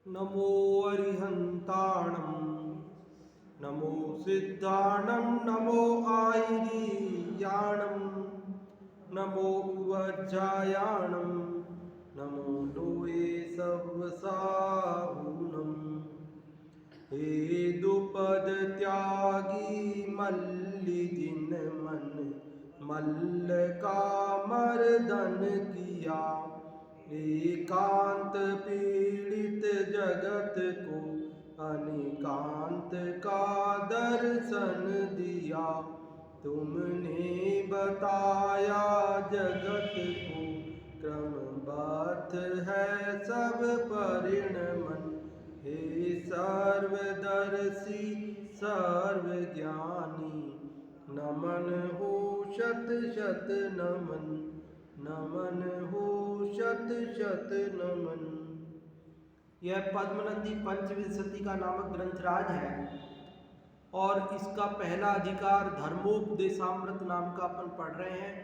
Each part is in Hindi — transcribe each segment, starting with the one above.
नमो अरिहन्ताणं नमो सिद्धाणं नमो आयर्याणं नमो वज्रायाणं नमो लोये सर्वसाहुनं हे दुपद त्यागी मल्लिजिन मन मल्ल का मर्दन किया एकांत पीड़ित जगत को अनिकांत का दर्शन दिया। तुमने बताया जगत को क्रमबद्ध है सब परिणमन। हे सर्वदर्शी सर्वज्ञानी नमन हो शत शत नमन। नमन हो शत शत नमन। यह पद्मनंदी पंचविंशति का नामक ग्रंथराज है और इसका पहला अधिकार धर्मोपदेशामृत नाम का अपन पढ़ रहे हैं।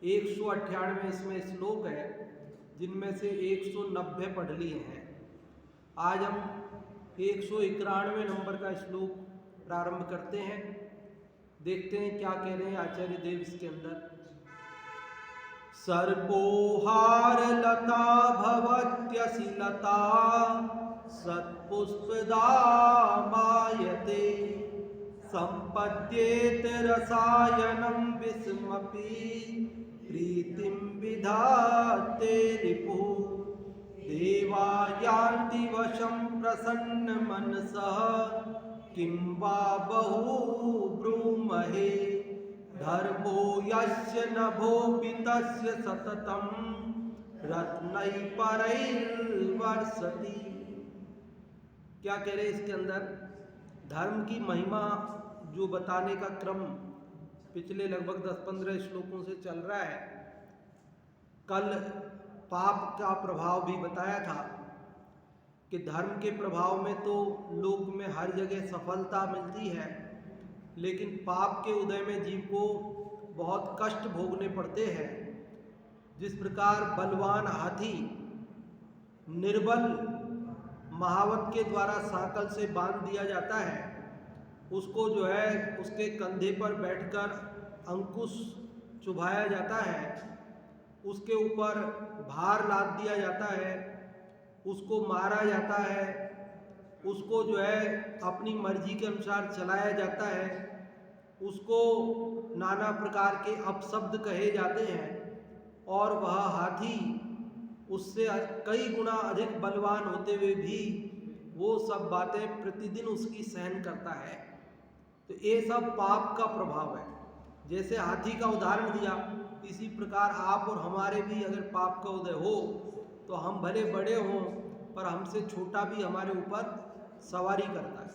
198 इसमें श्लोक है जिनमें से 190 पढ़ लिए हैं। आज हम 191 नंबर का श्लोक प्रारंभ करते हैं। देखते हैं क्या कह रहे हैं आचार्य देव इसके अंदर। सर्पोहार लता भवत्यसि लता सत्पुष्पदा मायते संपद्येत रसायनं विषमपि प्रीतिं विधाते रिपु देवा यान्ति वशं प्रसन्न मनसः किं वा बहु ब्रूमहे धर्मो यस्य नभोऽपि तस्य सततं रत्नैः-परैर्वर्षति। क्या कह रहे इसके अंदर? धर्म की महिमा जो बताने का क्रम पिछले लगभग 10-15 श्लोकों से चल रहा है। कल पाप का प्रभाव भी बताया था कि धर्म के प्रभाव में तो लोक में हर जगह सफलता मिलती है, लेकिन पाप के उदय में जीव को बहुत कष्ट भोगने पड़ते हैं। जिस प्रकार बलवान हाथी निर्बल महावत के द्वारा सांकल से बांध दिया जाता है, उसको जो है उसके कंधे पर बैठकर अंकुश चुभाया जाता है, उसके ऊपर भार लाद दिया जाता है, उसको मारा जाता है, उसको जो है अपनी मर्जी के अनुसार चलाया जाता है, उसको नाना प्रकार के अपशब्द कहे जाते हैं और वह हाथी उससे कई गुना अधिक बलवान होते हुए भी वो सब बातें प्रतिदिन उसकी सहन करता है। तो ये सब पाप का प्रभाव है। जैसे हाथी का उदाहरण दिया, इसी प्रकार आप और हमारे भी अगर पाप का उदय हो तो हम भले बड़े हों पर हमसे छोटा भी हमारे ऊपर सवारी करता है।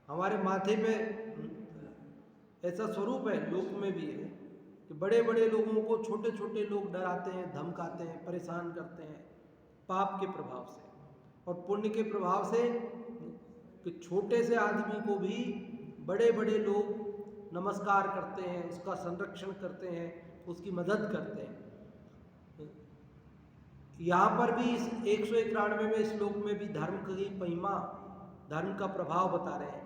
हमारे माथे पे ऐसा स्वरूप है, लोक में भी है कि बड़े बड़े लोगों को छोटे छोटे लोग डराते हैं, धमकाते हैं, परेशान करते हैं पाप के प्रभाव से। और पुण्य के प्रभाव से कि छोटे से आदमी को भी बड़े बड़े लोग नमस्कार करते हैं, उसका संरक्षण करते हैं, उसकी मदद करते हैं। यहाँ पर भी इस 191 में श्लोक में भी धर्म की महिमा, धर्म का प्रभाव बता रहे हैं।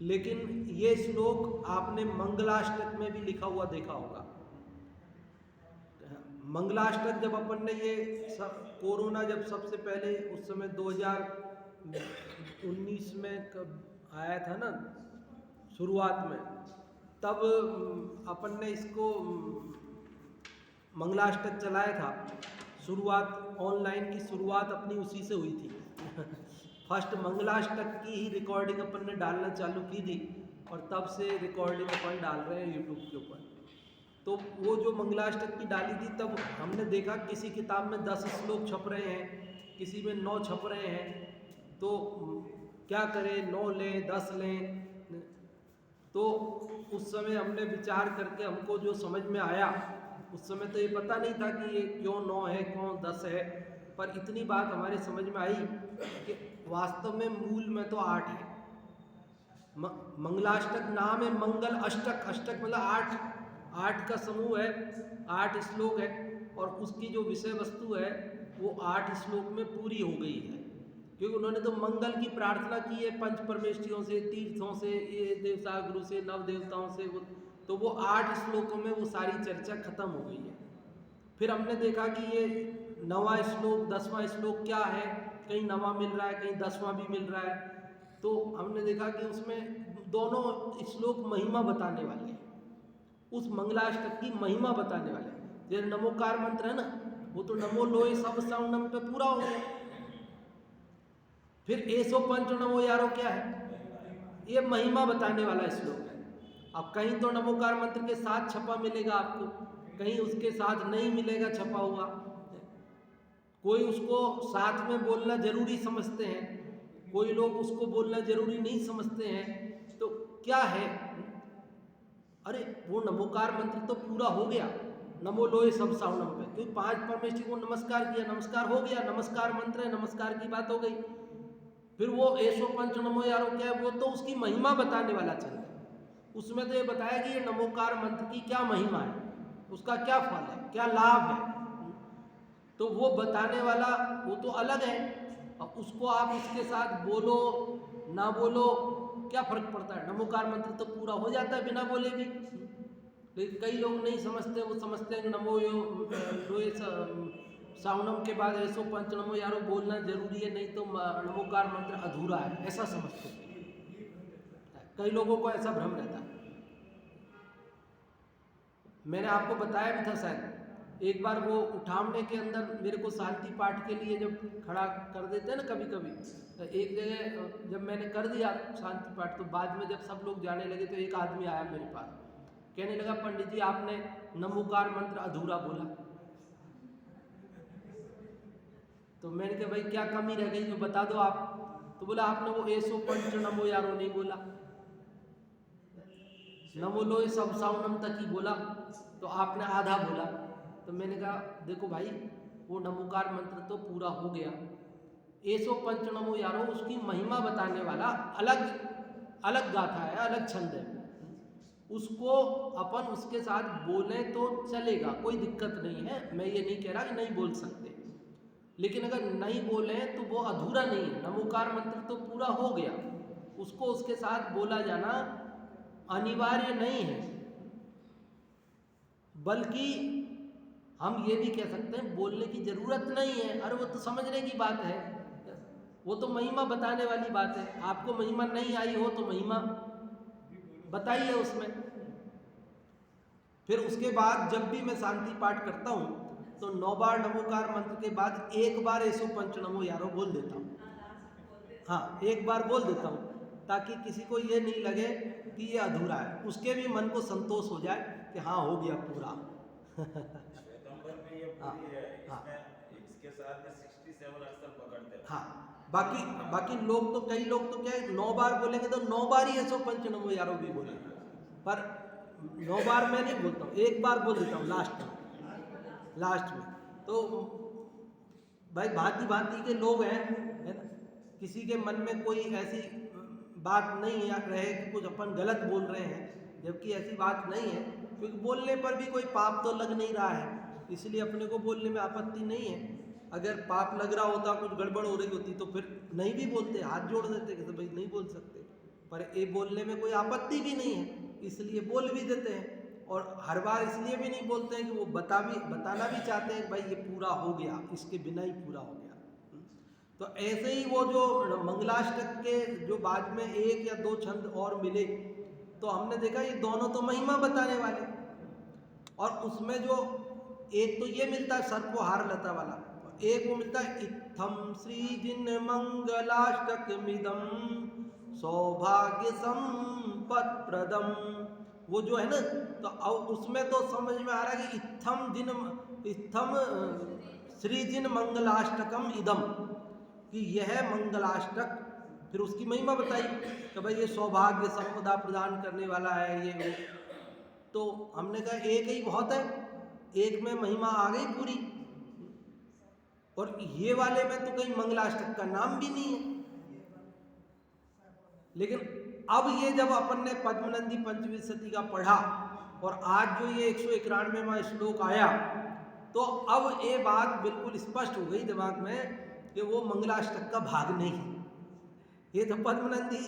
लेकिन ये श्लोक आपने मंगलाष्टक में भी लिखा हुआ देखा होगा। मंगलाष्टक जब अपन ने ये कोरोना जब सबसे पहले उस समय 2019 में कब आया था ना शुरुआत में, तब अपन ने इसको मंगलाष्टक चलाया था। शुरुआत ऑनलाइन की शुरुआत अपनी उसी से हुई थी। फर्स्ट मंगलाष्टक की ही रिकॉर्डिंग अपन ने डालना चालू की थी और तब से रिकॉर्डिंग अपन डाल रहे हैं यूट्यूब के ऊपर। तो वो जो मंगलाष्टक की डाली थी तब हमने देखा किसी किताब में 10 श्लोक छप रहे हैं, किसी में 9 छप रहे हैं, तो क्या करें, 9 लें 10 लें। तो उस समय हमने विचार करके हमको जो समझ में आया, उस समय तो ये पता नहीं था कि ये क्यों 9 है क्यों 10 है, पर इतनी बात हमारे समझ में आई कि वास्तव में मूल में तो 8 है। मंगलाष्टक नाम है मंगल अष्टक, अष्टक मतलब 8 का समूह है, 8 श्लोक है और उसकी जो विषय वस्तु है वो 8 श्लोक में पूरी हो गई है, क्योंकि उन्होंने तो मंगल की प्रार्थना की है पंच परमेष्ठियों से, तीर्थों से, ये देवसागुरु से, नव देवताओं से, तो वो 8 श्लोकों में वो सारी चर्चा खत्म हो गई है। फिर हमने देखा कि ये 9वां श्लोक 10वां श्लोक क्या है, कहीं 9वां मिल रहा है, कहीं 10वां भी मिल रहा है, तो हमने देखा कि उसमें दोनों श्लोक महिमा बताने वाले हैं, उस मंगलाष्टक की महिमा बताने वाले हैं। जैसे नमोकार मंत्र है ना, वो तो नमो लोए सब साउंडम पे पूरा हो गया। फिर 105 नमो यारो क्या है, ये महिमा बताने वाला श्लोक है। अब कहीं तो नमोकार मंत्र के साथ छपा मिलेगा आपको, कहीं उसके साथ नहीं मिलेगा छपा हुआ, कोई उसको साथ में बोलना जरूरी समझते हैं, कोई लोग उसको बोलना जरूरी नहीं समझते हैं। तो क्या है, अरे वो नमोकार मंत्र तो पूरा हो गया, नमो लोए सब साउंडम पे, क्योंकि 5 परमेष्ठी को नमस्कार किया, नमस्कार हो गया, नमस्कार मंत्र है, नमस्कार की बात हो गई। फिर वो 105 नमो यारो क्या है, वो तो उसकी महिमा बताने वाला चल रहा है। उसमें तो ये बताया कि ये नमोकार मंत्र की क्या महिमा है, उसका क्या फल है, क्या लाभ है, तो वो बताने वाला वो तो अलग है। अब उसको आप इसके साथ बोलो ना बोलो क्या फर्क पड़ता है, नमोकार मंत्र तो पूरा हो जाता है बिना बोले भी। लेकिन कई लोग नहीं समझते, वो समझते हैं नमो लोए साउंडम के बाद 105 नमो यारो बोलना जरूरी है, नहीं तो नमोकार मंत्र अधूरा है, ऐसा समझते हैं। कई लोगों को ऐसा भ्रम रहता है। मैंने आपको बताया भी था शायद, एक बार वो उठावने के अंदर मेरे को शांति पाठ के लिए जब खड़ा कर देते हैं ना कभी कभी, तो एक जगह जब मैंने कर दिया शांति पाठ, तो बाद में जब सब लोग जाने लगे तो एक आदमी आया मेरे पास, कहने लगा पंडित जी आपने नमोकार मंत्र अधूरा बोला। तो मैंने कहा भाई क्या कमी रह गई जो बता दो आप। तो बोला आपने वो 105 नमो यारो नहीं बोला, नमो लोए सब साउंडम तक ही बोला, तो आपने आधा बोला। तो मैंने कहा देखो भाई वो नमोकार मंत्र तो पूरा हो गया, 105 नमो यारो उसकी महिमा बताने वाला अलग अलग गाथा है, अलग छंद है, उसको अपन उसके साथ बोले तो चलेगा, कोई दिक्कत नहीं है। मैं ये नहीं कह रहा कि नहीं बोल सकते, लेकिन अगर नहीं बोले तो वो अधूरा नहीं है। नमोकार मंत्र तो पूरा हो गया, उसको उसके साथ बोला जाना अनिवार्य नहीं है, बल्कि हम ये भी कह सकते हैं बोलने की जरूरत नहीं है। अरे वो तो समझने की बात है, वो तो महिमा बताने वाली बात है। आपको महिमा नहीं आई हो तो महिमा बताइए उसमें। फिर उसके बाद जब भी मैं शांति पाठ करता हूँ तो 9 बार नमोकार मंत्र के बाद 1 बार 105 नमो यारो बोल देता हूँ। हाँ, 1 बार बोल देता हूँ ताकि किसी को ये नहीं लगे कि ये अधूरा है, उसके भी मन को संतोष हो जाए कि हाँ हो गया पूरा। हाँ, हाँ, इसके साथ में 67 अक्षर पकड़ते हैं। हाँ, बाकी लोग तो कई लोग तो क्या है 9 बार बोलेंगे तो 9 बार ही 105 नमो यारो भी बोलेंगे, पर 9 बार मैं नहीं बोलता हूँ, 1 बार बोल देता हूँ लास्ट में। तो भाई भांति भांति के लोग हैं, है ना, किसी के मन में कोई ऐसी बात नहीं रहे कि कुछ अपन गलत बोल रहे हैं, जबकि ऐसी बात नहीं है, क्योंकि बोलने पर भी कोई पाप तो लग नहीं रहा है, इसलिए अपने को बोलने में आपत्ति नहीं है। अगर पाप लग रहा होता, कुछ गड़बड़ हो रही होती तो फिर नहीं भी बोलते, हाथ जोड़ देते कि भाई नहीं बोल सकते, पर ये बोलने में कोई आपत्ति भी नहीं है, इसलिए बोल भी देते हैं। और हर बार इसलिए भी नहीं बोलते हैं कि वो बताना भी चाहते हैं कि भाई ये पूरा हो गया, इसके बिना ही पूरा हो गया। तो ऐसे ही वो जो मंगलाष्टक के जो बाद में 1 या 2 छंद और मिले, तो हमने देखा ये दोनों तो महिमा बताने वाले, और उसमें जो एक तो ये मिलता है सर्पोहार लता वाला, एक वो मिलता है इत्थम श्री जिन मंगलाष्टक मिदम सौभाग्य संपत् प्रदम, वो जो है ना, तो अब उसमें तो समझ में आ रहा है कि इत्थम श्री जिन मंगलाष्टकम इदम, कि यह मंगलाष्टक, फिर उसकी महिमा बताई कि भाई ये सौभाग्य संपदा प्रदान करने वाला है ये वो। तो हमने कहा एक ही बहुत है, एक में महिमा आ गई पूरी, और ये वाले में तो कहीं मंगलाष्टक का नाम भी नहीं है। लेकिन अब ये जब अपन ने पद्मनंदी पंचविंशति का पढ़ा और आज जो ये 191वां श्लोक आया, तो अब ये बात बिल्कुल स्पष्ट हो गई दिमाग में कि वो मंगलाष्टक का भाग नहीं है। ये तो पद्मनंदी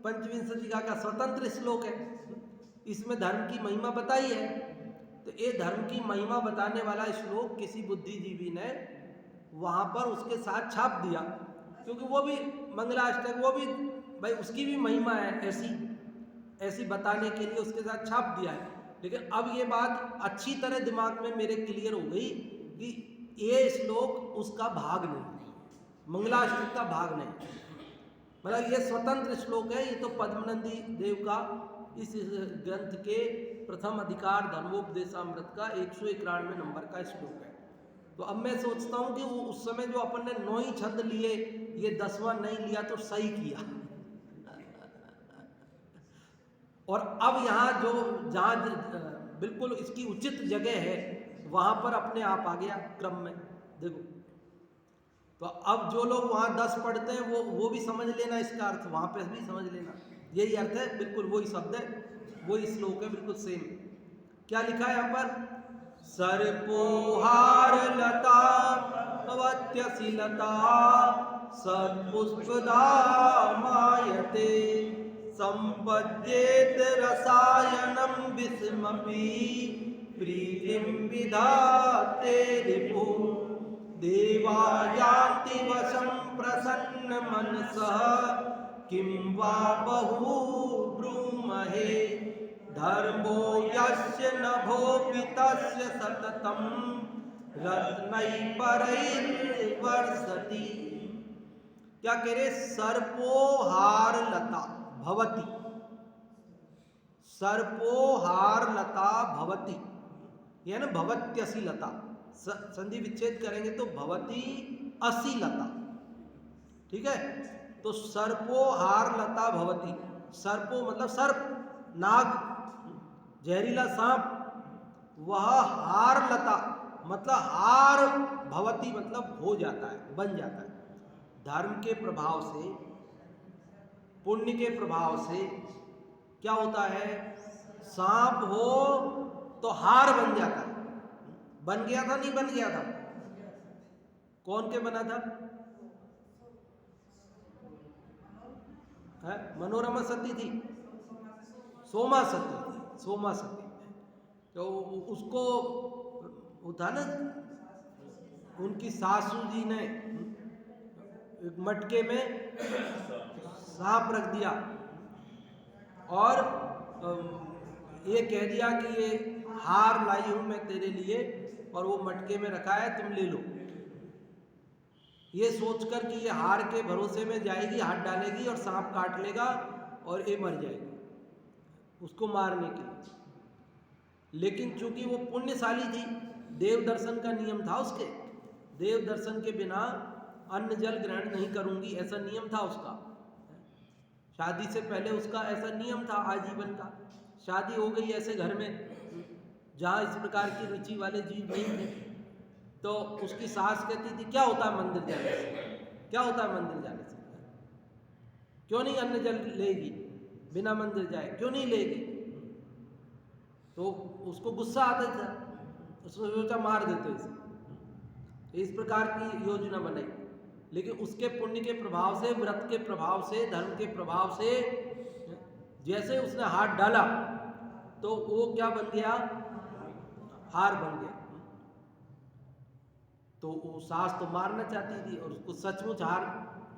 पंचविंशतिका का स्वतंत्र श्लोक है, इसमें धर्म की महिमा बताई है। तो ये धर्म की महिमा बताने वाला श्लोक किसी बुद्धिजीवी ने वहाँ पर उसके साथ छाप दिया, क्योंकि वो भी मंगलाष्टक, वो भी भाई उसकी भी महिमा है ऐसी बताने के लिए उसके साथ छाप दिया है। लेकिन अब ये बात अच्छी तरह दिमाग में मेरे क्लियर हो गई कि ये श्लोक उसका भाग नहीं, मंगलाष्टक का भाग नहीं, मतलब ये स्वतंत्र श्लोक है। ये तो पद्मनंदी देव का इस ग्रंथ के प्रथम अधिकार धर्मोपदेशामृत का 191 नंबर का श्लोक है। तो अब मैं सोचता हूँ कि वो उस समय जो अपन ने 9 ही छंद लिए, ये 10वां नहीं लिया तो सही किया। और अब यहाँ जो जहाँ बिल्कुल इसकी उचित जगह है वहाँ पर अपने आप आ गया क्रम में। देखो, तो अब जो लोग वहाँ 10 पढ़ते हैं वो भी समझ लेना इसका अर्थ, वहाँ पे भी समझ लेना, यही अर्थ है, बिल्कुल वही शब्द है, वही श्लोक है, बिल्कुल सेम। क्या लिखा है यहाँ पर? सर्पोहार लता भवत्यसि लता सत्पुष्पदा मायते संपद्येत रसायनम विस्मपि प्रीतिम विधाते रिपु देवा यान्ति वशं प्रसन्न मनसः किं वा बहु ब्रूमहे धर्मो यस्य नभोऽपि तस्य सततं रत्नैपरैर्वर्षति। क्या कह रहे? सर्पोहार लता भवति, सर्पोहार लता भवति, यह ना भवत्यसि लता, संधि विच्छेद करेंगे तो भवती असि लता, ठीक है। तो सर्पोहार लता भवती, सर्पो मतलब सर्प, नाग, जहरीला सांप, वह हार लता मतलब हार भवती मतलब हो जाता है, बन जाता है। धर्म के प्रभाव से, पुण्य के प्रभाव से क्या होता है? सांप हो तो हार बन जाता है। बन गया था, नहीं बन गया था? कौन के बना था? है? मनोरमा सती थी, सोमा सती, सोमा सती। तो उसको वो था ना, उनकी सासू जी ने एक मटके में सांप रख दिया और ये कह दिया कि ये हार लाई हूं मैं तेरे लिए और वो मटके में रखा है, तुम ले लो। ये सोचकर कि ये हार के भरोसे में जाएगी, हाथ डालेगी और सांप काट लेगा और ये मर जाएगी, उसको मारने के लिए। लेकिन चूंकि वो पुण्यशाली थी, देव दर्शन का नियम था उसके, देव दर्शन के बिना अन्न जल ग्रहण नहीं करूंगी, ऐसा नियम था उसका। शादी से पहले उसका ऐसा नियम था आजीवन का। शादी हो गई ऐसे घर में जहाँ इस प्रकार की रुचि वाले जीव नहीं थे, तो उसकी सास कहती थी क्या होता है मंदिर जाने से, क्या होता है मंदिर जाने से, क्यों नहीं अन्न जल लेगी, बिना मंदिर जाए क्यों नहीं लेगी। तो उसको गुस्सा आता था, उसने सोचा मार देते इसे, इस प्रकार की योजना बनाई। लेकिन उसके पुण्य के प्रभाव से, व्रत के प्रभाव से, धर्म के प्रभाव से जैसे उसने हाथ डाला तो वो क्या बन गया? हार बन गया। तो वो सास तो मारना चाहती थी और उसको सचमुच हार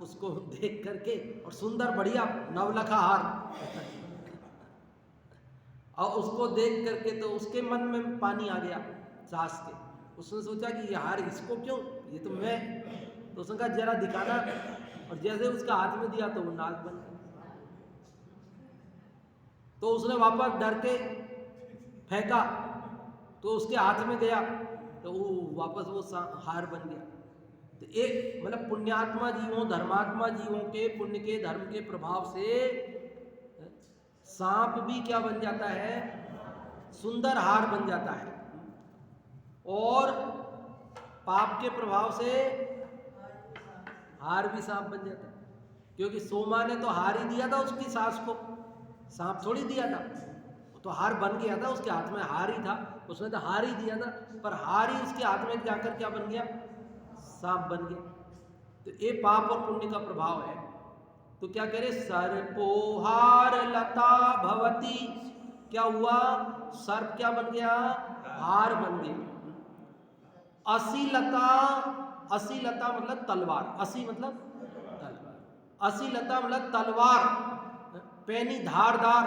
उसको देख करके, और सुंदर बढ़िया नवलखा हार और उसको देख करके तो उसके मन में पानी आ गया सास के। उसने सोचा कि ये हार इसको क्यों, ये तो मैं, तो उसने कहा जरा दिखाना, और जैसे उसका हाथ में दिया तो वो नाग बन गया। तो उसने वापस डर के फेंका तो उसके हाथ में गया तो वो वापस वो हार बन गया। तो एक मतलब पुण्यात्मा जीवों, धर्मात्मा जीवों के पुण्य के, धर्म के प्रभाव से सांप भी क्या बन जाता है? सुंदर हार बन जाता है। और पाप के प्रभाव से हार भी सांप बन जाता है, क्योंकि सोमा ने तो हार ही दिया था उसकी सास को, सांप थोड़ी दिया था। तो हार बन गया था, उसके हाथ में हार ही था, उसने तो हार ही दिया था, पर हार ही उसके हाथ में जाकर क्या बन गया? सांप बन गया। तो ये पाप और पुण्य का प्रभाव है। तो क्या कह रहे? सर्पोहार लता भवती। क्या हुआ? सर्प क्या बन गया? हार बन गया। असीलता, असीलता मतलब तलवार, असी मतलब तलवार, असीलता मतलब तलवार, पैनी धारदार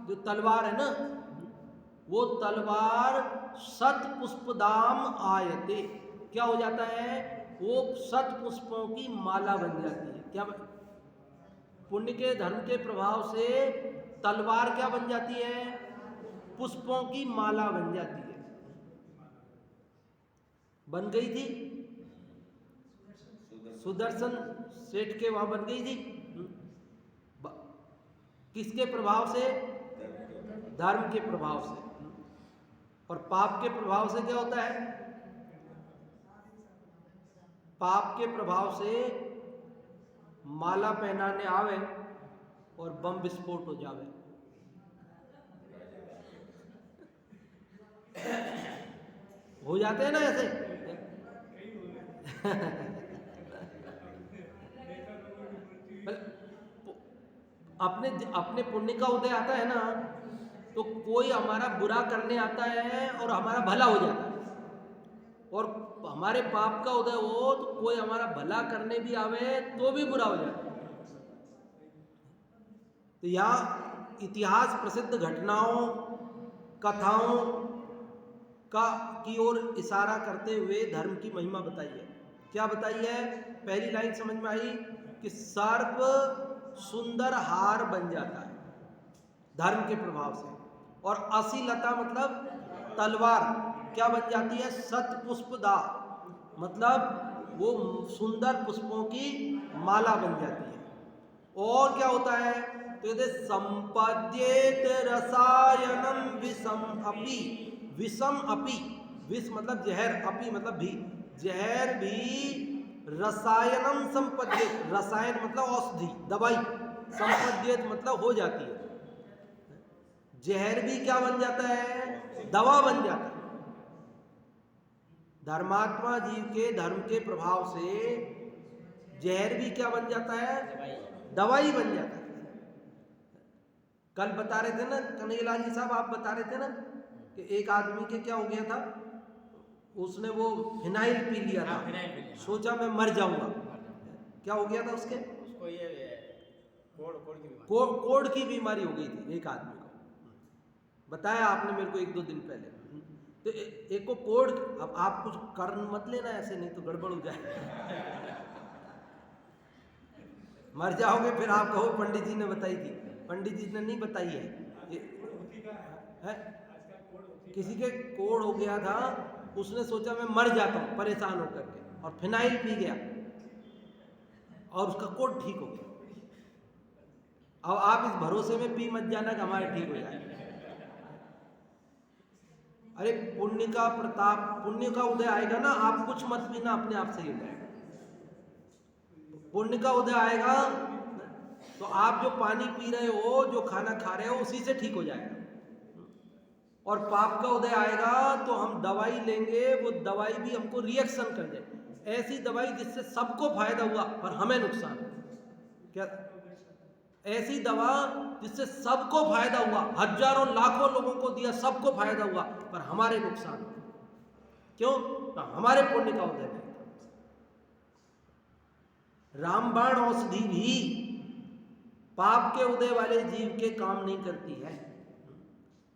जो तलवार है ना, वो तलवार शत पुष्पदाम आयते। क्या हो जाता है? वो शत पुष्पों की माला बन जाती है। क्या? पुण्य के धर्म के प्रभाव से तलवार क्या बन जाती है? पुष्पों की माला बन जाती है। बन गई थी सुदर्शन सेठ के वहां बन गई थी। किसके प्रभाव से? धर्म के प्रभाव से। और पाप के प्रभाव से क्या होता है? पाप के प्रभाव से माला पहनाने आवे और बम विस्फोट हो जावे। हो जाते हैं ना ऐसे। अपने अपने पुण्य का उदय आता है ना, तो कोई हमारा बुरा करने आता है और हमारा भला हो जाता है। और हमारे पाप का उदय हो तो कोई हमारा भला करने भी आवे तो भी बुरा हो जाता है। तो यहाँ इतिहास प्रसिद्ध घटनाओं, कथाओं का की ओर इशारा करते हुए धर्म की महिमा बताई है। क्या बताई है? पहली लाइन समझ में आई कि सर्प सुंदर हार बन जाता है धर्म के प्रभाव से। और असीलता मतलब तलवार क्या बन जाती है? शत पुष्पदा मतलब वो सुंदर पुष्पों की माला बन जाती है। और क्या होता है? तो यदि संपद्येत रसायनम विषम अपि, विषम अपि, विष मतलब जहर, अपि मतलब भी, जहर भी रसायनम संपद्येत, रसायन मतलब औषधि, दवाई, संपद्येत मतलब हो जाती है। जहर भी क्या बन जाता है? दवा बन जाता है। धर्मात्मा जीव के धर्म के प्रभाव से जहर भी क्या बन जाता है? दवाई बन जाता है। कल बता रहे थे ना कन्हैयालाल जी साहब, आप बता रहे थे ना कि एक आदमी के क्या हो गया था, उसने वो फिनाइल पी लिया था, सोचा मैं मर जाऊंगा। क्या हो गया था उसके? उसको ये कोड़ की बीमारी हो गई थी एक आदमी को, बताया आपने मेरे को 1-2 दिन पहले। तो एक को कोड़, अब आप कुछ कर मत लेना ऐसे, नहीं तो गड़बड़ हो जाए। मर जाओगे फिर आप कहो पंडित जी ने बताई थी। पंडित जी ने नहीं बताई है। किसी के कोड़ हो गया था, उसने सोचा मैं मर जाता हूं परेशान होकर के, और फिनाइल पी गया और उसका कोड़ ठीक हो गया। अब आप इस भरोसे में पी मत जाना कि हमारे ठीक हो जाए। अरे पुण्य का प्रताप, पुण्य का उदय आएगा ना, आप कुछ मत पीना, अपने आप सही हो जाएगा। पुण्य का उदय आएगा तो आप जो पानी पी रहे हो, जो खाना खा रहे हो, उसी से ठीक हो जाएगा। और पाप का उदय आएगा तो हम दवाई लेंगे, वो दवाई भी हमको रिएक्शन कर जाए। ऐसी दवाई जिससे सबको फायदा हुआ पर हमें नुकसान। क्या? ऐसी दवा जिससे सबको फायदा हुआ, हजारों लाखों लोगों को दिया, सबको फायदा हुआ, पर हमारे नुकसान। क्यों? तो हमारे पुण्य का उदय नहीं। रामबाण औषधि भी पाप के उदय वाले जीव के काम नहीं करती है।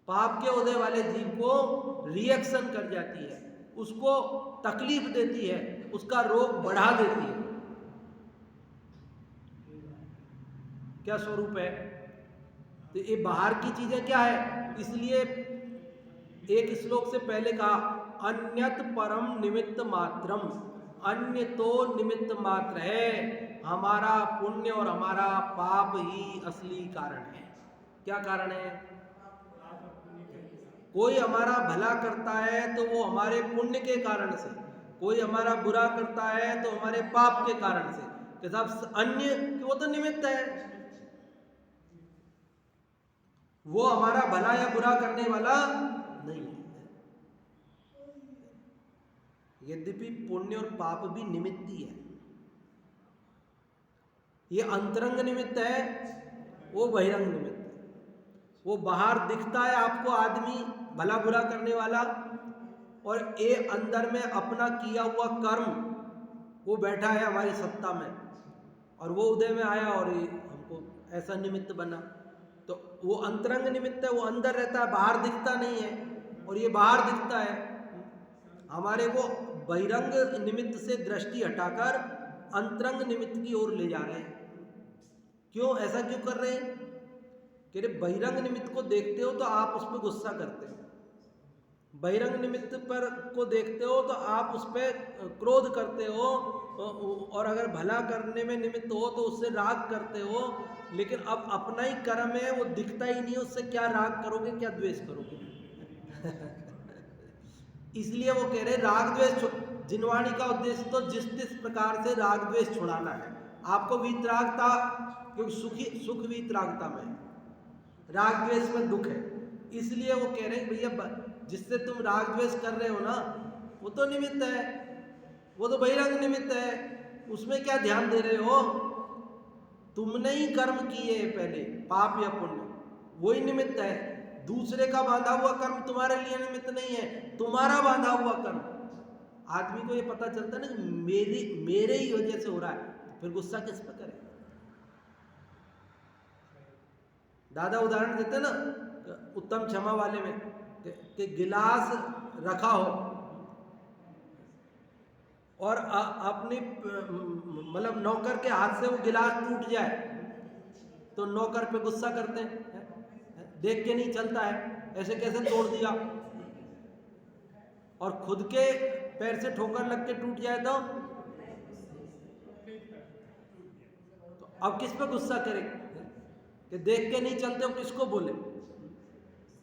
पाप के उदय वाले जीव को रिएक्शन कर जाती है, उसको तकलीफ देती है, उसका रोग बढ़ा देती है। क्या स्वरूप है? तो ये बाहर की चीजें क्या है? इसलिए एक श्लोक से पहले कहा अन्यत परम निमित्त मात्रम, अन्य तो निमित्त मात्र है, हमारा पुण्य और हमारा पाप ही असली कारण है। क्या कारण है? कोई हमारा भला करता है तो वो हमारे पुण्य के कारण से, कोई हमारा बुरा करता है तो हमारे पाप के कारण से। तो सब अन्य वो तो निमित्त है। वो हमारा भला या बुरा करने वाला नहीं है। यद्यपि पुण्य और पाप भी निमित्त ही है। ये अंतरंग निमित्त है, वो बहिरंग निमित्त है। वो बाहर दिखता है आपको आदमी भला बुरा करने वाला, और ये अंदर में अपना किया हुआ कर्म वो बैठा है हमारी सत्ता में, और वो उदय में आया और ये हमको ऐसा निमित्त बना। तो वो अंतरंग निमित्त है, वो अंदर रहता है, बाहर दिखता नहीं है, और ये बाहर दिखता है। हमारे को बहिरंग निमित्त से दृष्टि हटाकर अंतरंग निमित्त की ओर ले जा रहे हैं। क्यों, ऐसा क्यों कर रहे हैं? कि रे बहिरंग निमित्त को देखते हो तो आप उस पर गुस्सा करते हो, बहिरंग निमित्त पर को देखते हो तो आप उस पर क्रोध करते हो, और अगर भला करने में निमित्त हो तो उससे राग करते हो। लेकिन अब अपना ही कर्म है, वो दिखता ही नहीं, उससे क्या राग करोगे, क्या द्वेष करोगे? इसलिए वो कह रहे राग द्वेष, जिनवाणी का उद्देश्य तो जिस प्रकार से राग द्वेष छुड़ाना है आपको। वीतरागता, क्योंकि सुख वीतरागता में, राग द्वेष में दुख है, इसलिए वो कह रहे हैं भैया जिससे तुम राग द्वेष कर रहे हो ना, वो तो निमित्त है, वो तो बहिरंग निमित्त है, उसमें क्या ध्यान दे रहे हो? तुमने ही कर्म किए पहले, पाप या पुण्य, वही निमित्त है। दूसरे का बांधा हुआ कर्म तुम्हारे लिए निमित्त नहीं है, तुम्हारा बांधा हुआ कर्म। आदमी को ये पता चलता है ना मेरे ही वजह से हो रहा है, फिर गुस्सा किस पर करे? दादा उदाहरण देते ना उत्तम क्षमा वाले में, कि गिलास रखा हो और अपनी मतलब नौकर के हाथ से वो गिलास टूट जाए तो नौकर पे गुस्सा करते हैं, देख के नहीं चलता है, ऐसे कैसे तोड़ दिया। और खुद के पैर से ठोकर लग के टूट जाए तो अब किस पे गुस्सा करे? कि देख के नहीं चलते हो, किसको बोले?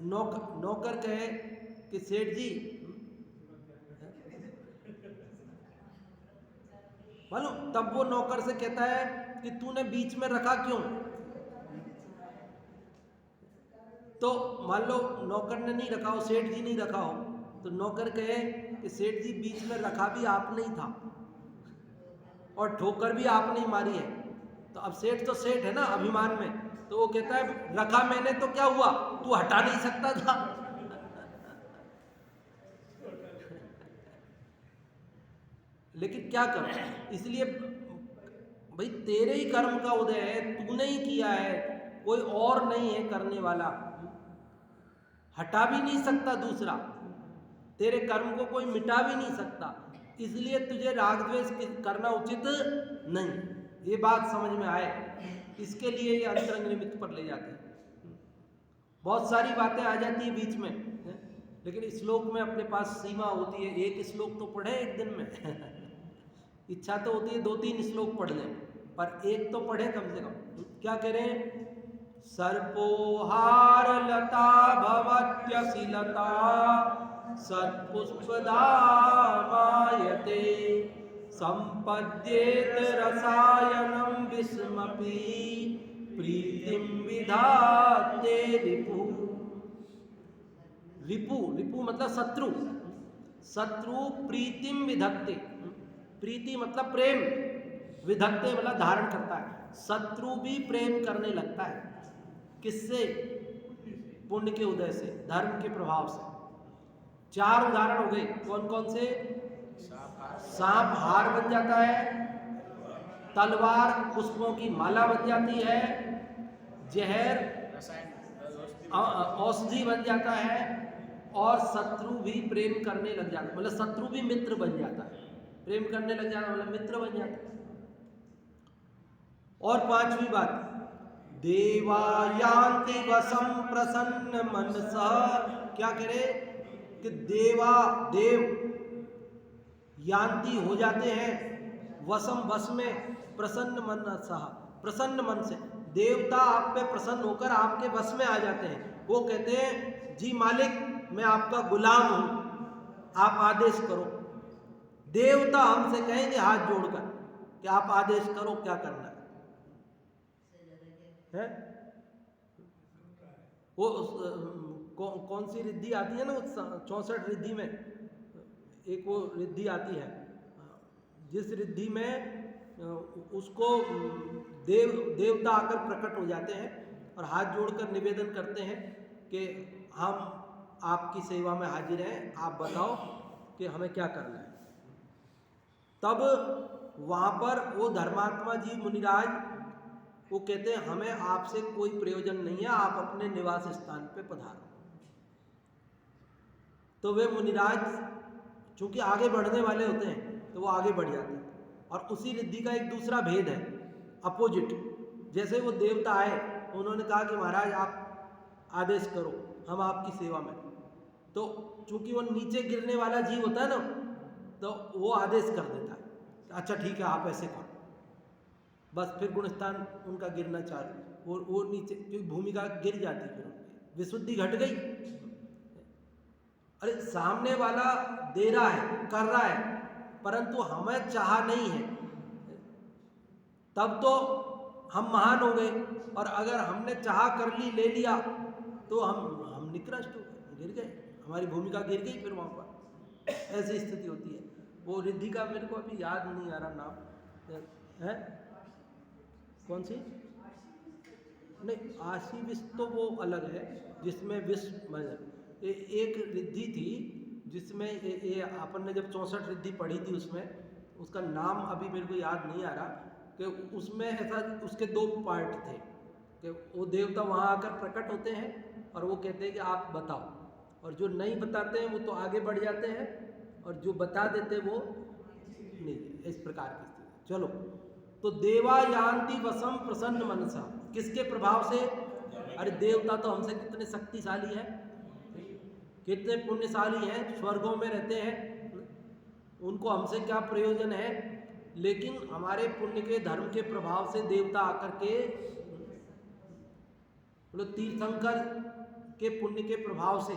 नौकर कहे कि सेठ जी, मालूम, तब वो नौकर से कहता है कि तूने बीच में रखा क्यों? तो मान लो नौकर ने नहीं रखा हो, सेठ जी नहीं रखा हो, तो नौकर कहे कि सेठ जी बीच में रखा भी आपने ही था और ठोकर भी आपने ही मारी है। तो अब सेठ तो सेठ है ना अभिमान में, तो वो कहता है रखा मैंने तो क्या हुआ, तू हटा नहीं सकता था। लेकिन क्या करो, इसलिए भाई तेरे ही कर्म का उदय है, तूने ही किया है, कोई और नहीं है करने वाला, हटा भी नहीं सकता दूसरा, तेरे कर्म को कोई मिटा भी नहीं सकता, इसलिए तुझे राग द्वेष करना उचित नहीं। ये बात समझ में आए, इसके लिए ये अंतरंग निमित्त पर ले जाते हैं। बहुत सारी बातें आ जाती है बीच में, लेकिन श्लोक में अपने पास सीमा होती है, एक श्लोक तो पढ़े एक दिन में। इच्छा तो होती है 2-3 श्लोक पढ़ लें, पर एक तो पढ़े कम से कम। क्या करें? सर्पोहार लता भवत्यसिलता सत्पुष्पदा मायते संपद्येत रसायनम विस्मपि प्रीतिम विधाते रिपु। रिपु मतलब शत्रु, शत्रु प्रीतिम विधत्ते, प्रीति मतलब प्रेम, विधत्ते मतलब धारण करता है। शत्रु भी प्रेम करने लगता है, किससे? पुण्य के उदय से, धर्म के प्रभाव से। 4 उदाहरण हो गए, कौन कौन से? सांप हार बन जाता है, तलवार पुष्पों की माला बन जाती है, जहर औषधि बन जाता है, और शत्रु भी प्रेम करने लग जाता है, मतलब शत्रु भी मित्र बन जाता है। प्रेम करने लग जाता मतलब मित्र बन जाता है। और 5वीं बात, देवायांति वसम प्रसन्न मनसा। क्या करे? कि देव यांति हो जाते हैं वसम, बस में, प्रसन्न मनसा, प्रसन्न मन से। देवता आप पे प्रसन्न होकर आपके बस में आ जाते हैं। वो कहते हैं जी मालिक मैं आपका गुलाम हूं, आप आदेश करो। देवता हमसे कहेंगे हाथ जोड़कर कि आप आदेश करो क्या करना है? कौन सी रिद्धि आती है ना, 64 रिद्धि में एक वो रिद्धि आती है, जिस रिद्धि में उसको देवता आकर प्रकट हो जाते हैं और हाथ जोड़कर निवेदन करते हैं कि हम आपकी सेवा में हाजिर हैं, आप बताओ कि हमें क्या करना है। तब वहाँ पर वो धर्मात्मा जी मुनिराज वो कहते हैं हमें आपसे कोई प्रयोजन नहीं है, आप अपने निवास स्थान पे पधारो। तो वे मुनिराज चूंकि आगे बढ़ने वाले होते हैं तो वो आगे बढ़ जाते हैं। और उसी रिद्धि का एक दूसरा भेद है, अपोजिट। जैसे वो देवता आए, उन्होंने कहा कि महाराज आप आदेश करो, हम आपकी सेवा में। तो चूंकि वो नीचे गिरने वाला जीव होता है ना, तो वो आदेश कर देता है, अच्छा ठीक है आप ऐसे करो। बस फिर गुणस्थान उनका गिरना चालू, वो नीचे क्योंकि भूमिका गिर जाती, फिर विशुद्धि घट गई। अरे सामने वाला दे रहा है, कर रहा है, परंतु हमें चाह नहीं है, तब तो हम महान हो गए। और अगर हमने चाह कर ली, ले लिया, तो हम निकृष्ट हो गए, गिर गए, हमारी भूमिका गिर गई। फिर वहाँ पर ऐसी स्थिति होती है। वो रिद्धि का मेरे को अभी याद नहीं आ रहा नाम है, कौन सी? नहीं, आशी विष तो वो अलग है, जिसमें विष एक रिद्धि थी जिसमें ये अपन ने जब 64 रिद्धि पढ़ी थी, उसमें उसका नाम अभी मेरे को याद नहीं आ रहा कि उसमें ऐसा, उसके 2 पार्ट थे कि वो देवता वहाँ आकर प्रकट होते हैं और वो कहते हैं कि आप बताओ, और जो नहीं बताते हैं वो तो आगे बढ़ जाते हैं, और जो बता देते वो नहीं। इस प्रकार की स्थिति। चलो, तो देवा यान्ति वसम प्रसन्न मनसा, किसके प्रभाव से? अरे देवता तो हमसे कितने शक्तिशाली हैं, कितने पुण्यशाली हैं, स्वर्गों में रहते हैं, उनको हमसे क्या प्रयोजन है। लेकिन हमारे पुण्य के, धर्म के प्रभाव से देवता आकर के, तीर्थंकर के पुण्य के प्रभाव से,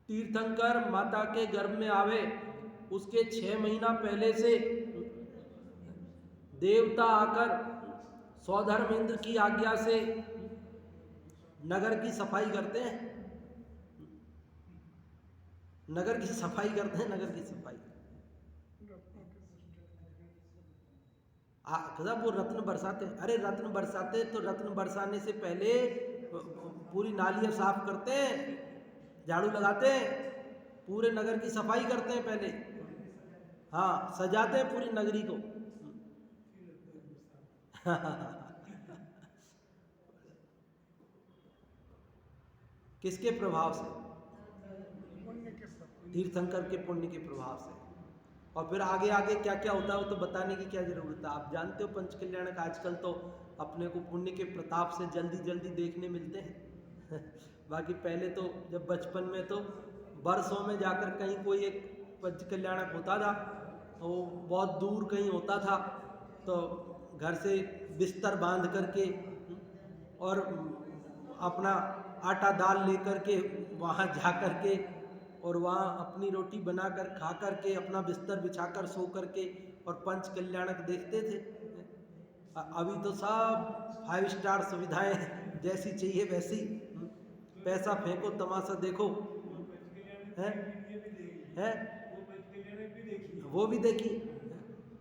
तीर्थंकर माता के गर्भ में आवे उसके 6 महीना पहले से देवता आकर सौधर्म इंद्र की आज्ञा से नगर की सफाई करते हैं, नगर की सफाई करते हैं, नगर की सफाई। वो रत्न बरसाते, अरे रत्न बरसाते तो रत्न बरसाने से पहले पूरी नालियां साफ करते हैं, झाड़ू लगाते हैं, पूरे नगर की सफाई करते हैं पहले, हाँ सजाते हैं पूरी नगरी को। किसके प्रभाव से? तीर्थंकर के पुण्य के प्रभाव से। और फिर आगे आगे क्या क्या होता है वो तो बताने की क्या जरूरत है, आप जानते हो। पंच कल्याणक आजकल तो अपने को पुण्य के प्रताप से जल्दी जल्दी देखने मिलते हैं। बाकी पहले तो जब बचपन में तो वर्षों में जाकर कहीं कोई एक पंच कल्याणक होता था, वो बहुत दूर कहीं होता था, तो घर से बिस्तर बांध करके और अपना आटा दाल लेकर के वहाँ जा कर के और वहाँ अपनी रोटी बनाकर खा कर के अपना बिस्तर बिछाकर सो कर के और पंच कल्याणक देखते थे। अभी तो सब 5 स्टार सुविधाएं जैसी चाहिए वैसी, पैसा फेंको तमाशा देखो, है वो भी देखी।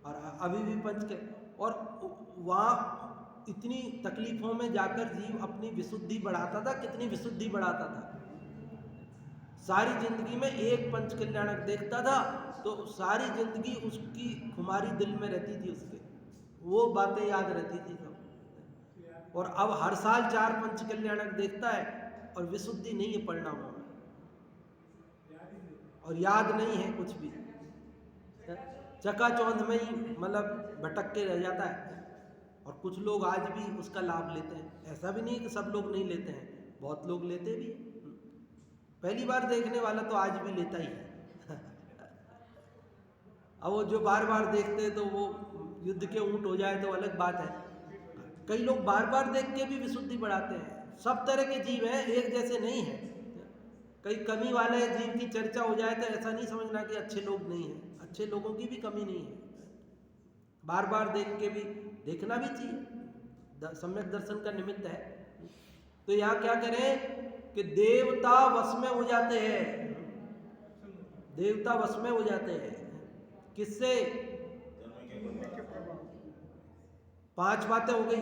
और अभी भी पंच के, और वहाँ इतनी तकलीफों में जाकर जीव अपनी विशुद्धि बढ़ाता था, कितनी विशुद्धि बढ़ाता था। सारी जिंदगी में एक पंच कल्याणक देखता था तो सारी जिंदगी उसकी खुमारी दिल में रहती थी, उसके वो बातें याद रहती थी सब। और अब हर साल 4 पंच कल्याणक देखता है और विशुद्धि नहीं है परिणामों में, और याद नहीं है कुछ भी, चकाचौंध में ही मतलब भटक के रह जाता है। और कुछ लोग आज भी उसका लाभ लेते हैं, ऐसा भी नहीं कि सब लोग नहीं लेते हैं, बहुत लोग लेते भी हैं। पहली बार देखने वाला तो आज भी लेता ही है। अब वो जो बार बार देखते हैं तो वो युद्ध के ऊंट हो जाए तो अलग बात है। कई लोग बार बार देख के भी विशुद्धि बढ़ाते हैं। सब तरह के जीव हैं, एक जैसे नहीं है। कई कमी वाले जीव की चर्चा हो जाए तो ऐसा नहीं समझना कि अच्छे लोग नहीं हैं, अच्छे लोगों की भी कमी नहीं है। बार बार देख के भी देखना भी चाहिए, सम्यक दर्शन का निमित्त है। तो यहाँ क्या करें कि देवता वश में हो जाते हैं, देवता वश में हो जाते हैं। किससे? पांच बातें हो गई।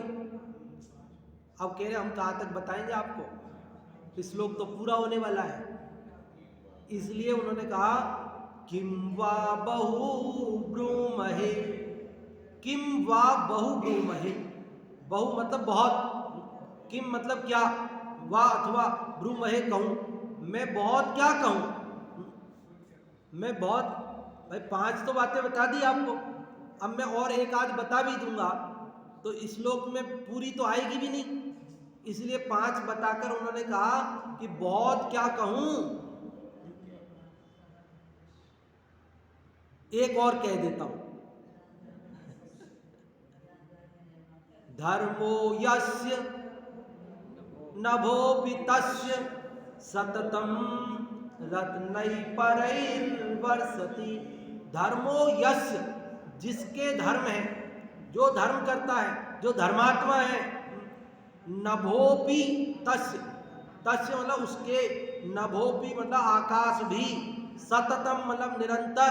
अब कह रहे हम कहाँ तक बताएंगे आपको, श्लोक तो पूरा होने वाला है। इसलिए उन्होंने कहा किम वा बहु ब्रूमहे, किम वा बहु ब्रूमहे, बहु मतलब बहुत, किम मतलब क्या, वा अथवा ब्रूमहे कहूं, मैं बहुत क्या कहूं, मैं बहुत, भाई पांच तो बातें बता दी आपको, अब मैं और एक आध बता भी दूंगा तो इस श्लोक में पूरी तो आएगी भी नहीं, इसलिए पांच बताकर उन्होंने कहा कि बहुत क्या कहूं, एक और कह देता हूं, धर्मो यस्य नभोपि तस्य सततम रत्नै परैर्वर्षति। धर्मो यस्य, जिसके धर्म है, जो धर्म करता है, जो धर्मात्मा है, नभोपि तस्य, तस्य मतलब उसके, नभोपि मतलब आकाश भी, सततम मतलब निरंतर,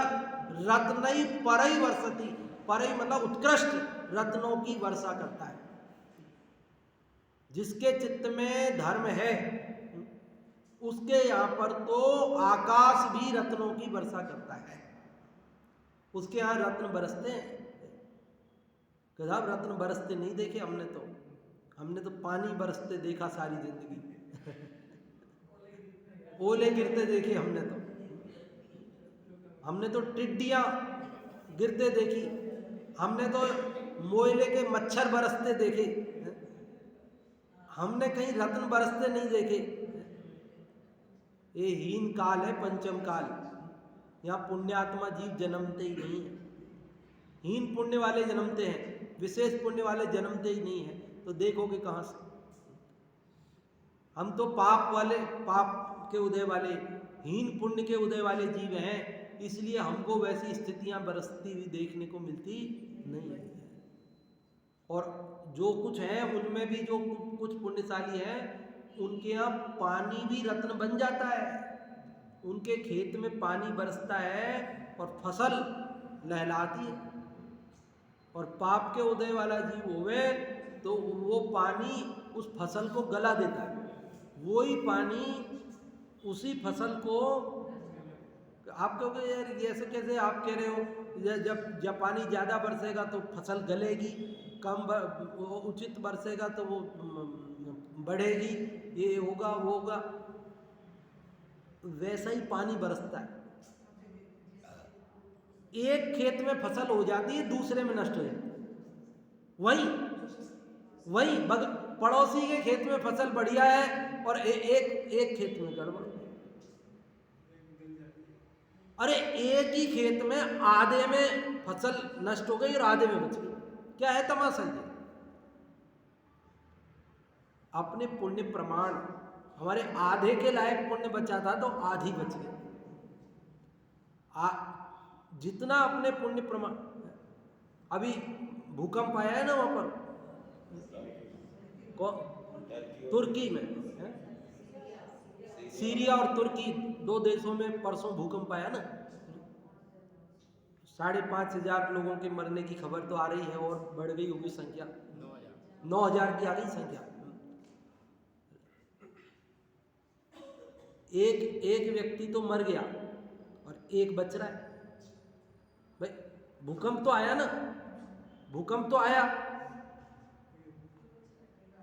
रत्नै परैर्वर्षति, परई मतलब उत्कृष्ट रत्नों की वर्षा करता है। जिसके चित्त में धर्म है उसके यहाँ पर तो आकाश भी रत्नों की वर्षा करता है। उसके यहाँ रत्न बरसते हैं, कदाप रत्न बरसते नहीं देखे हमने तो पानी बरसते देखा सारी जिंदगी ओले गिरते देखे हमने तो टिड्डियां गिरते देखी, हमने तो मोयले के मच्छर बरसते देखे, हमने कहीं रत्न बरसते नहीं देखे। ये हीन काल है, पंचम काल, यहाँ पुण्यात्मा जीव जन्मते ही नहीं है, हीन पुण्य वाले जन्मते हैं, विशेष पुण्य वाले जन्मते ही नहीं है। तो देखोगे कहाँ से? हम तो पाप वाले, पाप के उदय वाले, हीन पुण्य के उदय वाले जीव हैं, इसलिए हमको वैसी स्थितियां बरसती हुई देखने को मिलती नहीं है। और जो कुछ है उनमें भी जो कुछ पुण्यशाली हैं उनके यहाँ पानी भी रत्न बन जाता है, उनके खेत में पानी बरसता है और फसल लहलाती है। और पाप के उदय वाला जीव होवे तो वो पानी उस फसल को गला देता है, वही पानी उसी फसल को, आप कहोगे यार ये ऐसे कैसे आप कह रहे हो, जब पानी ज़्यादा बरसेगा तो फसल गलेगी, कम उचित बरसेगा तो वो बढ़ेगी, ये होगा वो होगा, वैसा ही पानी बरसता है। एक खेत में फसल हो जाती है, दूसरे में नष्ट हो जाती है। वही पड़ोसी के खेत में फसल बढ़िया है और एक खेत में गड़बड़। अरे एक ही खेत में आधे में फसल नष्ट हो गई और आधे में बच गई, क्या है तमाशा ये? अपने पुण्य प्रमाण, हमारे आधे के लायक पुण्य बचा था तो आधी बच गई। जितना अपने पुण्य प्रमाण, अभी भूकंप आया है ना वहां पर तुर्की में, सीरिया और तुर्की दो देशों में परसों भूकंप आया ना, 5,500 लोगों के मरने की खबर तो आ रही है और बढ़ गई होगी संख्या, 9,000 की आ गई संख्या। एक व्यक्ति तो मर गया और एक बच रहा है। भाई भूकंप तो आया ना, भूकंप तो आया,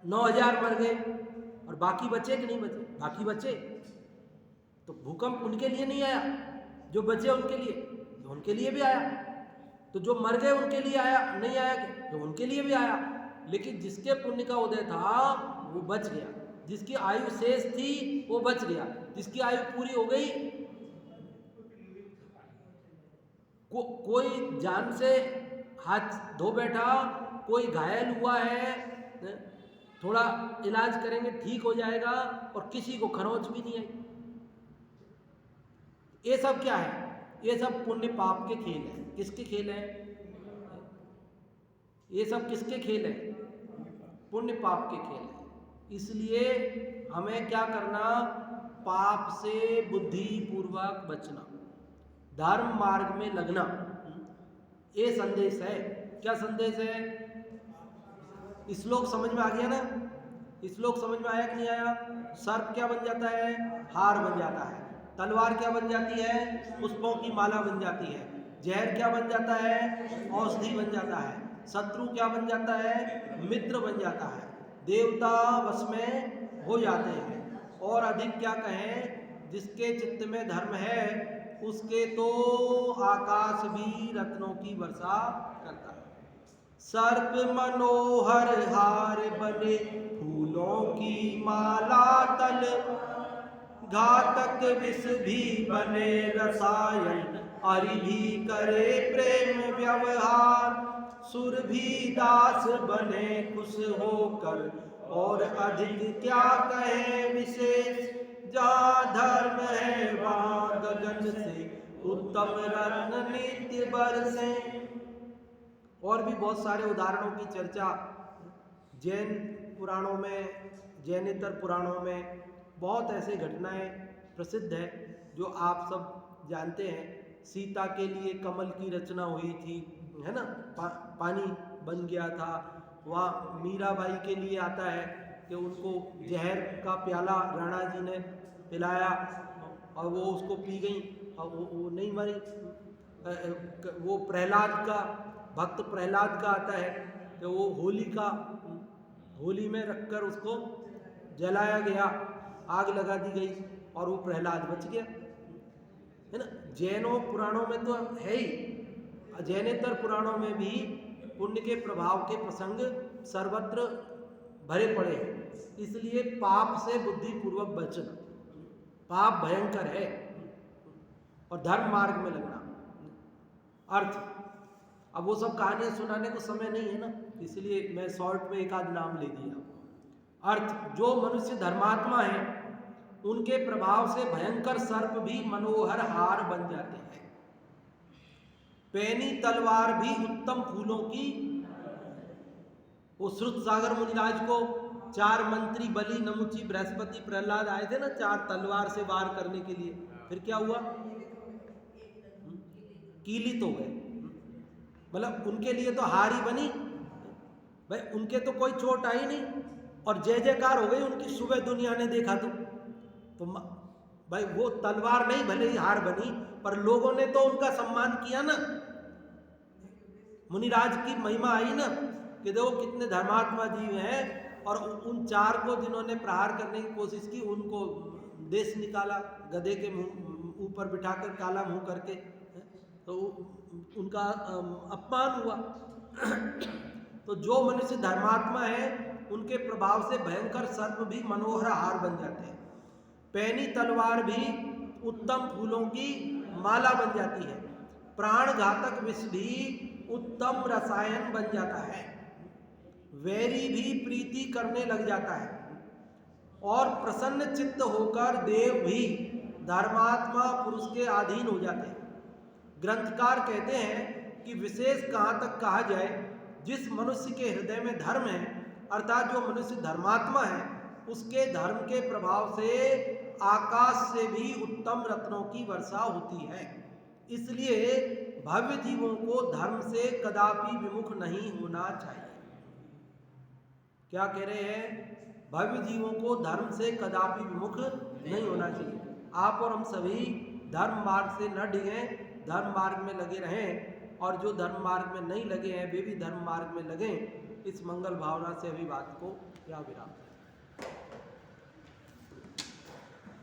9,000 मर गए और बाकी बचे कि नहीं बचे? बाकी बचे। तो भूकंप उनके लिए नहीं आया, जो बचे उनके लिए, तो उनके लिए भी आया। तो जो मर गए उनके लिए आया, नहीं आया क्या? तो उनके लिए भी आया। लेकिन जिसके पुण्य का उदय था वो बच गया, जिसकी आयु शेष थी वो बच गया, जिसकी आयु पूरी हो गई कोई जान से हाथ धो बैठा, कोई घायल हुआ है, थोड़ा इलाज करेंगे ठीक हो जाएगा, और किसी को खरोंच भी नहीं आई। ये सब क्या है? ये सब पुण्य पाप के खेल है। किसके खेल है? ये सब किसके खेल है? पुण्य पाप के खेल है। इसलिए हमें क्या करना, पाप से बुद्धि पूर्वक बचना, धर्म मार्ग में लगना, ये संदेश है। क्या संदेश है? श्लोक समझ में आ गया ना? श्लोक समझ में आया कि नहीं आया? सर्प क्या बन जाता है? हार बन जाता है। तलवार क्या बन जाती है? पुष्पों की माला बन जाती है। जहर क्या बन जाता है? औषधि बन जाता है। शत्रु क्या बन जाता है? मित्र बन जाता है। देवता वश में हो जाते हैं। और अधिक क्या कहें, जिसके चित्त में धर्म है उसके तो आकाश भी रत्नों की वर्षा करता है। सर्प मनोहर हार बने, फूलों की माला तल, घातक विष भी बने रसायन, अरि भी करे प्रेम व्यवहार, सुर भी दास बने खुश होकर, और अधिक क्या कहे विशेष, जहाँ धर्म है वहाँ गगन से उत्तम रत्न नित्य बरसे। और भी बहुत सारे उदाहरणों की चर्चा जैन पुराणों में, जैनेतर पुराणों में बहुत ऐसे घटनाएं प्रसिद्ध है जो आप सब जानते हैं। सीता के लिए कमल की रचना हुई थी, है ना, पानी बन गया था। वहाँ मीराबाई के लिए आता है कि उनको जहर का प्याला राणा जी ने पिलाया और वो उसको पी गई और वो नहीं मरी। वो प्रहलाद का, भक्त प्रहलाद का आता है कि वो होली में रखकर उसको जलाया गया, आग लगा दी गई और वो प्रहलाद बच गया, है ना। जैनों पुराणों में तो है ही, जैनेतर पुराणों में भी पुण्य के प्रभाव के प्रसंग सर्वत्र भरे पड़े हैं। इसलिए पाप से बुद्धिपूर्वक बचना, पाप भयंकर है, और धर्म मार्ग में लगना। अर्थ, अब वो सब कहानियां सुनाने को समय नहीं है ना, इसलिए मैं शॉर्ट में एक आध नाम ले दिया। अर्थ, जो मनुष्य धर्मात्मा है उनके प्रभाव से भयंकर सर्प भी मनोहर हार बन जाते हैं। पैनी तलवार भी उत्तम फूलों की, वो श्रुत सागर मुनिराज को 4 मंत्री बलि, नमुची, बृहस्पति, प्रहलाद आए थे ना 4 तलवार से वार करने के लिए, फिर क्या हुआ? कीलित हो गए, मतलब उनके लिए तो हार ही बनी भाई, उनके तो कोई चोट आई नहीं और जय जयकार हो गई उनकी। सुबह दुनिया ने देखा तो भाई वो तलवार नहीं भले ही हार बनी, पर लोगों ने तो उनका सम्मान किया ना। मुनिराज की महिमा आई ना कि देखो कितने धर्मात्मा जीव हैं, और उन 4 को जिन्होंने प्रहार करने की कोशिश की उनको देश निकाला, गधे के मुंह ऊपर बिठाकर काला मुंह करके, तो उनका अपमान हुआ। तो जो मनुष्य धर्मात्मा है उनके प्रभाव से भयंकर सर्प भी मनोहर हार बन जाते हैं। पैनी तलवार भी उत्तम फूलों की माला बन जाती है। प्राण घातक विष भी उत्तम रसायन बन जाता है। वैरी भी प्रीति करने लग जाता है, और प्रसन्न चित्त होकर देव भी धर्मात्मा पुरुष के अधीन हो जाते हैं। ग्रंथकार कहते हैं कि विशेष कहाँ तक कहा जाए, जिस मनुष्य के हृदय में धर्म है, अर्थात जो मनुष्य धर्मात्मा है, उसके धर्म के प्रभाव से आकाश से भी उत्तम रत्नों की वर्षा होती है। इसलिए भव्य जीवों को धर्म से कदापि विमुख नहीं होना चाहिए। क्या कह रहे हैं? भव्य जीवों को धर्म से कदापि विमुख नहीं होना चाहिए। आप और हम सभी धर्म मार्ग से न डिगें, धर्म मार्ग में लगे रहें, और जो धर्म मार्ग में नहीं लगे हैं वे भी धर्म मार्ग में लगें। इस मंगल भावना से अभी बात को या विराम।